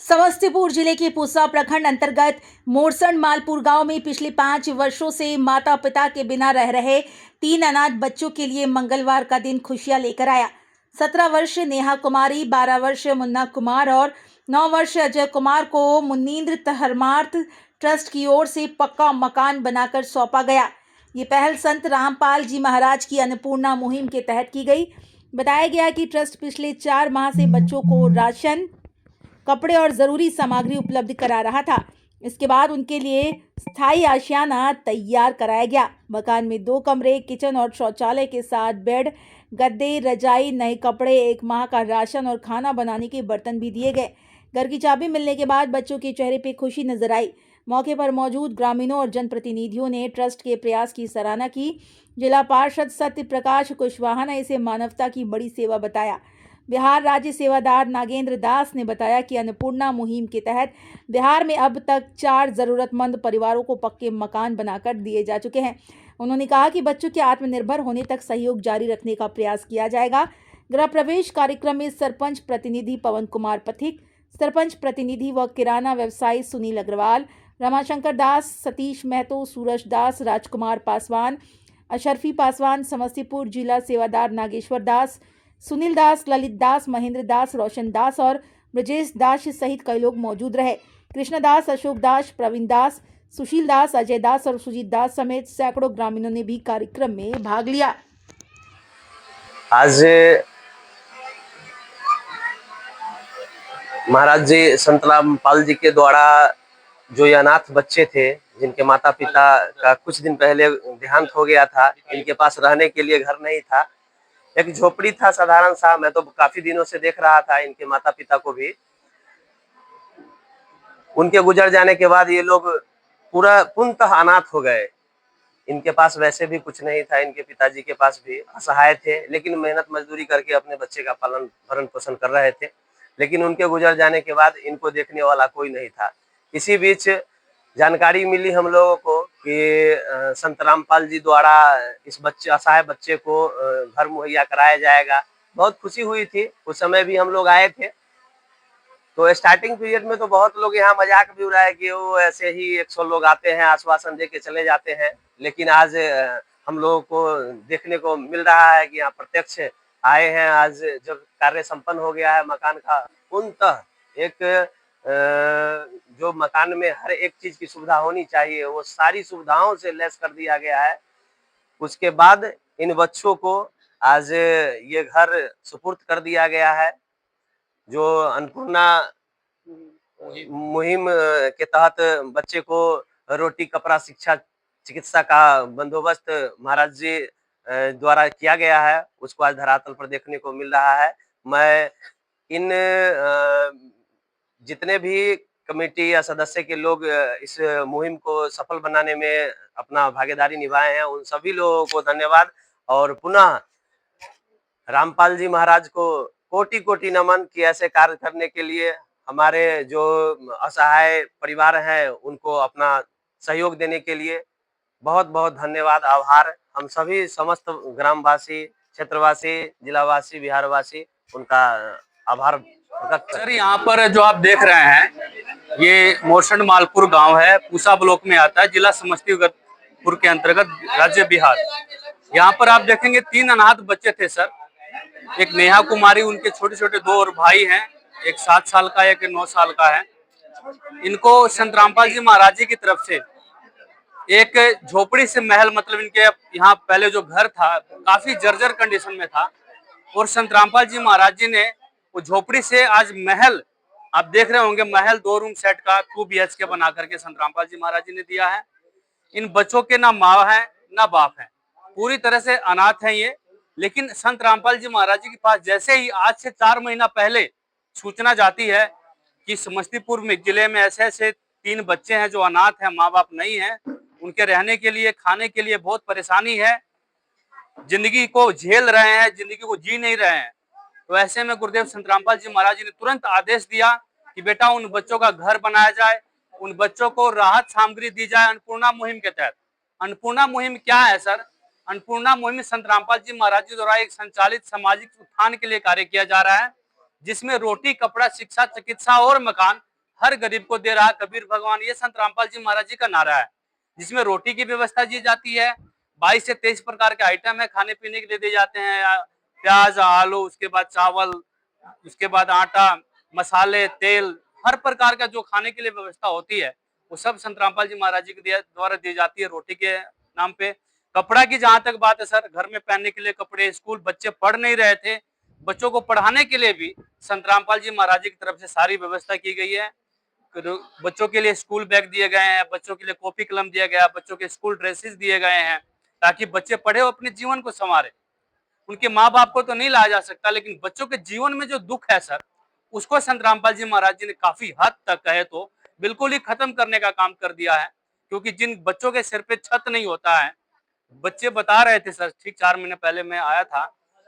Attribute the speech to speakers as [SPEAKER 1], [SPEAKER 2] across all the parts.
[SPEAKER 1] समस्तीपुर जिले के पूसा प्रखंड अंतर्गत मोरसंड मालपुर गांव में पिछले 5 वर्षों से माता पिता के बिना रह रहे 3 अनाथ बच्चों के लिए मंगलवार का दिन खुशियां लेकर आया। 17 वर्ष नेहा कुमारी, 12 वर्ष मुन्ना कुमार और 9 वर्ष अजय कुमार को मुनींद्र धर्मार्थ ट्रस्ट की ओर से पक्का मकान बनाकर सौंपा गया। ये पहल संत रामपाल जी महाराज की अन्नपूर्णा मुहिम के तहत की गई। बताया गया कि ट्रस्ट पिछले 4 माह से बच्चों को राशन, कपड़े और ज़रूरी सामग्री उपलब्ध करा रहा था। इसके बाद उनके लिए स्थायी आशियाना तैयार कराया गया। मकान में 2 कमरे, किचन और शौचालय के साथ बेड, गद्दे, रजाई, नए कपड़े, 1 माह का राशन और खाना बनाने के बर्तन भी दिए गए। घर की चाबी मिलने के बाद बच्चों के चेहरे पर खुशी नजर आई। मौके पर मौजूद ग्रामीणों और जनप्रतिनिधियों ने ट्रस्ट के प्रयास की सराहना की। जिला पार्षद सत्य प्रकाश कुशवाहा ने इसे मानवता की बड़ी सेवा बताया। बिहार राज्य सेवादार नागेंद्र दास ने बताया कि अन्नपूर्णा मुहिम के तहत बिहार में अब तक 4 जरूरतमंद परिवारों को पक्के मकान बनाकर दिए जा चुके हैं। उन्होंने कहा कि बच्चों के आत्मनिर्भर होने तक सहयोग जारी रखने का प्रयास किया जाएगा। गृह प्रवेश कार्यक्रम में सरपंच प्रतिनिधि पवन कुमार पथिक, सरपंच प्रतिनिधि व किराना व्यवसायी सुनील अग्रवाल, रमाशंकर दास, सतीश महतो, सूरज दास, राजकुमार पासवान, अशरफी पासवान, समस्तीपुर जिला सेवादार नागेश्वर दास, सुनील दास, ललित दास, महेंद्र दास, रोशन दास और ब्रजेश दास सहित कई लोग मौजूद रहे। कृष्ण दास, अशोक दास, प्रवीण दास, सुशील दास, अजय दास और सुजीत दास समेत सैकड़ों ग्रामीणों ने भी कार्यक्रम में भाग लिया।
[SPEAKER 2] आज महाराज जी संत रामपाल जी के द्वारा जो ये अनाथ बच्चे थे, जिनके माता पिता का कुछ दिन पहले देहांत हो गया था, इनके पास रहने के लिए घर नहीं था, एक झोपड़ी था साधारण सा। मैं तो काफी दिनों से देख रहा था इनके माता पिता को भी। उनके गुजर जाने के बाद ये लोग पूरा पूर्णतः अनाथ हो गए। इनके पास वैसे भी कुछ नहीं था, इनके पिताजी के पास भी असहाय थे, लेकिन मेहनत मजदूरी करके अपने बच्चे का पालन भरण पोषण कर रहे थे। लेकिन उनके गुजर जाने के बाद इनको देखने वाला कोई नहीं था। इसी बीच जानकारी मिली हम लोगों को कि संत रामपाल जी द्वारा इस बच्चे असहाय बच्चे को घर मुहैया कराया जाएगा। बहुत खुशी हुई थी। उस समय भी हम लोग आए थे, तो स्टार्टिंग पीरियड में तो बहुत लोग यहाँ मजाक भी उड़ाए कि वो ऐसे ही 100 लोग आते हैं, आश्वासन दे के चले जाते हैं। लेकिन आज हम लोगों को देखने को मिल रहा है कि यहाँ प्रत्यक्ष आए हैं। आज जब कार्य संपन्न हो गया है मकान का, पूर्णतः एक जो मकान में हर एक चीज की सुविधा होनी चाहिए, वो सारी सुविधाओं से लैस कर दिया गया है। उसके बाद इन बच्चों को आज ये घर सुपुर्द कर दिया गया है। जो अन्नपूर्णा मुहिम के तहत बच्चे को रोटी, कपड़ा, शिक्षा, चिकित्सा का बंदोबस्त महाराज जी द्वारा किया गया है, उसको आज धरातल पर देखने को मिल रहा है। मैं इन जितने भी कमेटी या सदस्य के लोग इस मुहिम को सफल बनाने में अपना भागीदारी निभाए हैं, उन सभी लोगों को धन्यवाद। और पुनः रामपाल जी महाराज को कोटि कोटि नमन कि ऐसे कार्य करने के लिए हमारे जो असहाय परिवार हैं उनको अपना सहयोग देने के लिए बहुत बहुत धन्यवाद, आभार। हम सभी समस्त ग्रामवासी, क्षेत्रवासी, जिलावासी, बिहारवासी उनका आभार प्रकट।
[SPEAKER 3] सर, यहाँ पर जो आप देख रहे हैं ये मोरसंड मालपुर गांव है, पूसा ब्लॉक में आता है, जिला समस्तीपुर के अंतर्गत, राज्य बिहार। यहाँ पर आप देखेंगे 3 अनाथ बच्चे थे सर। एक नेहा कुमारी, उनके छोटे छोटे 2 और भाई हैं, एक 7 साल का, एक 9 साल का है। इनको संत रामपाल जी महाराज जी की तरफ से एक झोपड़ी से महल, मतलब इनके यहाँ पहले जो घर था काफी जर्जर कंडीशन में था, और संत रामपाल जी महाराज जी ने वो झोपड़ी से आज महल, आप देख रहे होंगे, महल 2 रूम सेट का 2 BHK बना करके संत रामपाल जी महाराज जी ने दिया है। इन बच्चों के ना माँ है ना बाप है, पूरी तरह से अनाथ हैं ये। लेकिन संत रामपाल जी महाराज जी के पास जैसे ही आज से 4 महीना पहले सूचना जाती है कि समस्तीपुर में जिले में ऐसे ऐसे 3 बच्चे हैं जो अनाथ हैं, माँ बाप नहीं है, उनके रहने के लिए, खाने के लिए बहुत परेशानी है, जिंदगी को झेल रहे हैं, जिंदगी को जी नहीं रहे हैं, तो ऐसे में गुरुदेव संत रामपाल जी महाराज जी ने तुरंत आदेश दिया कि बेटा उन बच्चों का घर बनाया जाए, उन बच्चों को राहत सामग्री दी जाए अन्नपूर्णा मुहिम के तहत। अन्नपूर्णा मुहिम क्या है सर? अन्नपूर्णा मुहिम संत रामपाल जी महाराज जी द्वारा एक संचालित सामाजिक उत्थान के लिए कार्य किया जा रहा है, जिसमें रोटी, कपड़ा, शिक्षा, चिकित्सा और मकान हर गरीब को दे रहा कबीर भगवान, ये संत रामपाल जी महाराज जी का नारा है, जिसमें रोटी की व्यवस्था की जाती है। 22 से 23 प्रकार के आइटम है खाने पीने के लिए दिए जाते हैं, प्याज, आलू, उसके बाद चावल, उसके बाद आटा, मसाले, तेल, हर प्रकार का जो खाने के लिए व्यवस्था होती है वो सब संत रामपाल जी महाराज जी के द्वारा दी जाती है रोटी के नाम पे। कपड़ा की जहां तक बात है सर, घर में पहनने के लिए कपड़े, स्कूल बच्चे पढ़ नहीं रहे थे, बच्चों को पढ़ाने के लिए भी संत रामपाल जी महाराज जी की तरफ से सारी व्यवस्था की गई है। बच्चों के लिए स्कूल बैग दिए गए हैं, बच्चों के लिए कॉपी कलम दिया गया, बच्चों के स्कूल ड्रेसेस दिए गए हैं, ताकि बच्चे पढ़े और अपने जीवन को संवारे। उनके माँ बाप को तो नहीं लाया जा सकता, लेकिन बच्चों के जीवन में जो दुख है सर, उसको संत रामपाल जी महाराज जी ने काफी हद तक कहे तो बिल्कुल ही खत्म करने का काम कर दिया है। क्योंकि जिन बच्चों के सिर पे छत नहीं होता है, बच्चे बता रहे थे सर, ठीक 4 महीने पहले मैं आया था,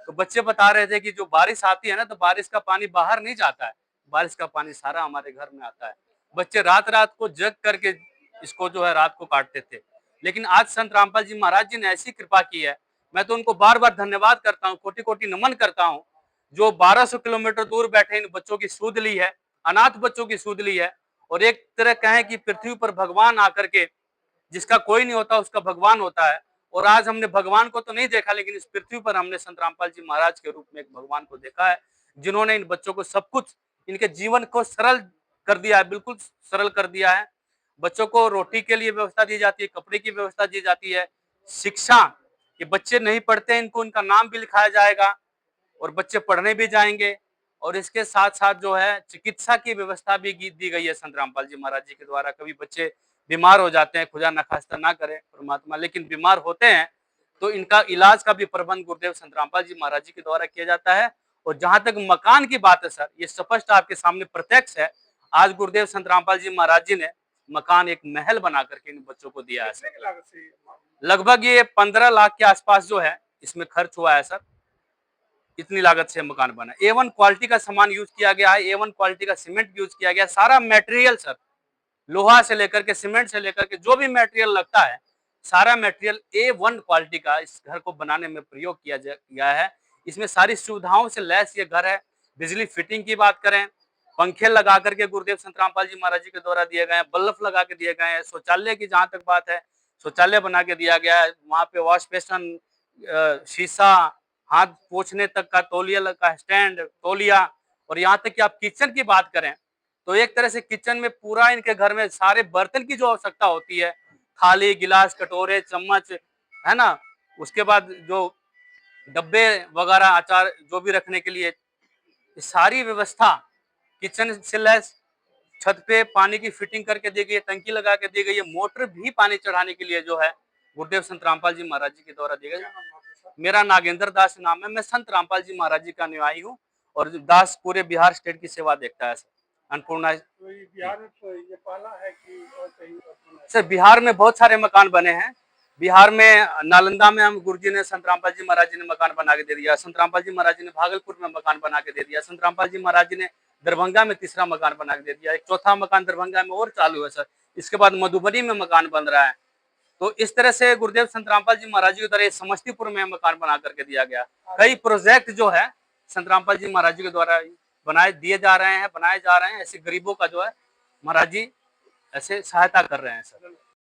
[SPEAKER 3] तो बच्चे बता रहे थे कि जो बारिश आती है ना, तो बारिश का पानी बाहर नहीं जाता है, बारिश का पानी सारा हमारे घर में आता है। बच्चे रात रात को जग करके इसको जो है रात को काटते थे, लेकिन आज संत रामपाल जी महाराज जी ने ऐसी कृपा की है, मैं तो उनको बार बार धन्यवाद करता हूँ, कोटि कोटि नमन करता हूँ। जो 1200 किलोमीटर दूर बैठे इन बच्चों की सूध ली है, अनाथ बच्चों की सूध ली है, और एक तरह कहें कि पृथ्वी पर भगवान आकर के, जिसका कोई नहीं होता उसका भगवान होता है, और आज हमने भगवान को तो नहीं देखा, लेकिन इस पृथ्वी पर हमने संत रामपाल जी महाराज के रूप में एक भगवान को देखा है, जिन्होंने इन बच्चों को सब कुछ, इनके जीवन को सरल कर दिया है, बिल्कुल सरल कर दिया है। बच्चों को रोटी के लिए व्यवस्था दी जाती है, कपड़े की व्यवस्था दी जाती है, शिक्षा, कि बच्चे नहीं पढ़ते इनको इनका नाम भी लिखाया जाएगा और बच्चे पढ़ने भी जाएंगे, और इसके साथ साथ जो है चिकित्सा की व्यवस्था भी दी गई है संत रामपाल जी महाराज जी के द्वारा। कभी बच्चे बीमार हो जाते हैं, खुदा न खास्ता ना करे परमात्मा, लेकिन बीमार होते हैं तो इनका इलाज का भी प्रबंध गुरुदेव संत रामपाल जी महाराज जी के द्वारा किया जाता है। और जहां तक मकान की बात है सर, ये स्पष्ट आपके सामने प्रत्यक्ष है, आज गुरुदेव संत रामपाल जी महाराज जी ने मकान एक महल बना करके इन बच्चों को दिया है सर। लगभग ये 15 लाख के आसपास जो है इसमें खर्च हुआ है सर, इतनी लागत से मकान बना। A1 क्वालिटी का सामान यूज किया गया है, A1 क्वालिटी का सीमेंट यूज किया गया, सारा मटेरियल सर, लोहा से लेकर के सीमेंट से लेकर के जो भी मटेरियल लगता है, सारा मटेरियल A1 क्वालिटी का इस घर को बनाने में प्रयोग किया गया है। इसमें सारी सुविधाओं से लैस ये घर है। बिजली फिटिंग की बात करें, पंखे लगा करके गुरुदेव संत रामपाल जी महाराज जी के द्वारा दिए गए हैं, बल्ब लगा के दिए गए हैं। शौचालय की जहां तक बात है, शौचालय बना के दिया गया है, वहां पे वॉश बेसिन, शीशा, हाथ पोछने तक का तौलिया का स्टैंड, तौलिया, और यहाँ तक कि आप किचन की बात करें तो एक तरह से किचन में पूरा इनके घर में सारे बर्तन की जो आवश्यकता होती है, थाली, गिलास, कटोरे, चम्मच, है ना, उसके बाद जो डब्बे वगैरह, अचार जो भी रखने के लिए, सारी व्यवस्था किचन से लैस। छत पे पानी की फिटिंग करके दी गई है, टंकी लगा के दी गई है, मोटर भी पानी चढ़ाने के लिए जो है गुरुदेव संत रामपाल जी महाराज जी के द्वारा दी गई। मेरा नागेंद्र दास नाम है, मैं संत रामपाल जी महाराज जी का अनुयायी हूँ, और दास पूरे बिहार स्टेट की सेवा देखता है सर। अन्नपूर्णा
[SPEAKER 4] तो ये बिहार में तो ये पहला है कि और कहीं और बना है?
[SPEAKER 3] सर, बिहार में बहुत सारे मकान बने हैं। बिहार में नालंदा में हम गुरुजी ने, संत रामपाल जी महाराज जी ने मकान बना के दे दिया। संत रामपाल जी महाराज जी ने भागलपुर में मकान बना के दे दिया। संत रामपाल जी महाराज जी ने दरभंगा में तीसरा मकान बना के दे दिया। एक चौथा मकान दरभंगा में और चालू है सर। इसके बाद मधुबनी में मकान बन रहा है। तो इस तरह से गुरुदेव संत रामपाल जी महाराज जी के द्वारा समस्तीपुर में मकान बना करके दिया गया। कई प्रोजेक्ट जो है संत रामपाल जी महाराज जी के द्वारा बनाए जा रहे हैं, ऐसे गरीबों का जो है महाराज जी ऐसे सहायता कर रहे हैं सर।